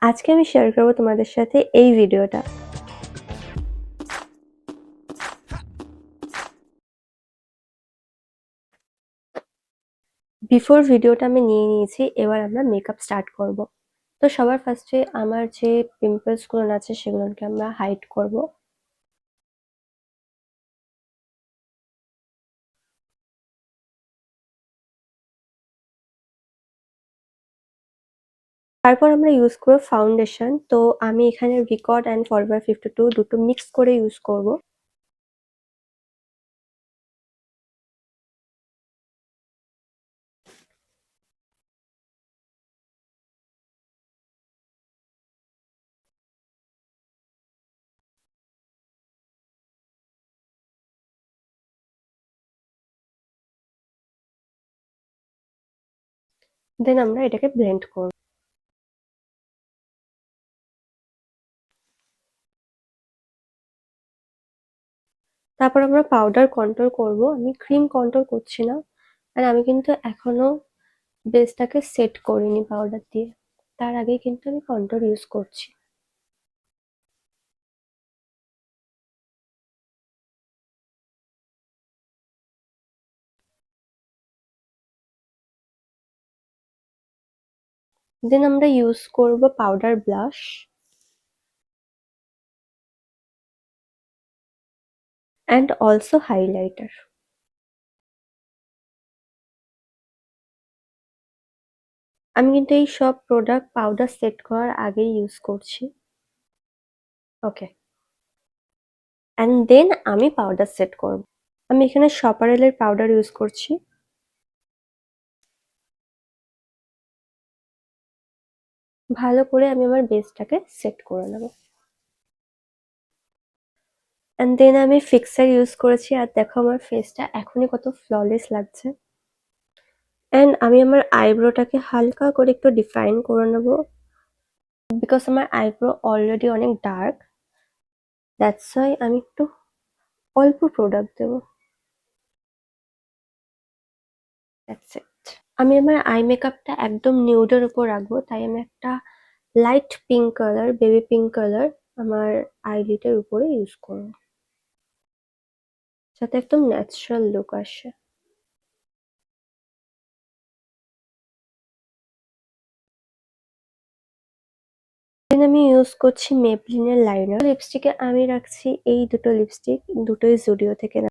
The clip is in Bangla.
আজকে আমি শেয়ার করব তোমাদের সাথে এই ভিডিওটা। বিফোর ভিডিওটা আমি নিয়ে নিয়েছি, এবার আমরা মেকআপ স্টার্ট করব। তো সবার ফার্স্টে আমার যে পিম্পলস গুলো আছে সেগুলোকে আমরা হাইড করব। তারপর আমরা ইউজ করব ফাউন্ডেশন। তো আমি এখানে রিকর্ড অ্যান্ড ফরএভার 52 দুটো মিক্স করে ইউজ করব। দেন আমরা এটাকে ব্লেন্ড করব। তারপর আমরা পাউডার কন্ট্রোল করব। আমি ক্রিম কন্ট্রোল করছি না, আর আমি কিন্তু এখনো বেসটাকে সেট করিনি পাউডার দিয়ে। তার আগেই কিন্তু আমি কন্ট্রোল ইউজ করছি। দেন আমরা ইউজ করব powder blush and also highlighter. আমি কিন্তু এই সব প্রোডাক্ট পাউডার সেট করার আগেই ইউজ করছি। ওকে, অ্যান্ড দেন আমি পাউডার সেট করব। আমি এখানে সপারেলের পাউডার ইউজ করছি। ভালো করে আমি আমার বেসটাকে সেট করে নেব। অ্যান্ড দেন আমি ফিক্সার ইউজ করেছি, আর দেখো আমার ফেসটা এখনই কত ফ্ললেস লাগছে। অ্যান্ড আমি আমার আইব্রোটাকে হালকা করে একটু ডিফাইন করে নেব, বিকজ আমার আইব্রো অলরেডি অনেক ডার্ক। দ্যাটস ওয়াই আমি একটু অল্প প্রোডাক্ট দেবো। That's it. আমি আমার আই মেকআপটা একদম নিউডের উপর রাখবো, তাই আমি একটা light pink colour, baby pink colour আমার আইলিডের উপরে ইউজ করবো, যাতে একদম ন্যাচারাল লুক আসে। দেন আমি ইউজ করছি মেবলিনের লাইনার। লিপস্টিকে আমি রাখছি এই দুটো লিপস্টিক, দুটোই জুডিও থেকে।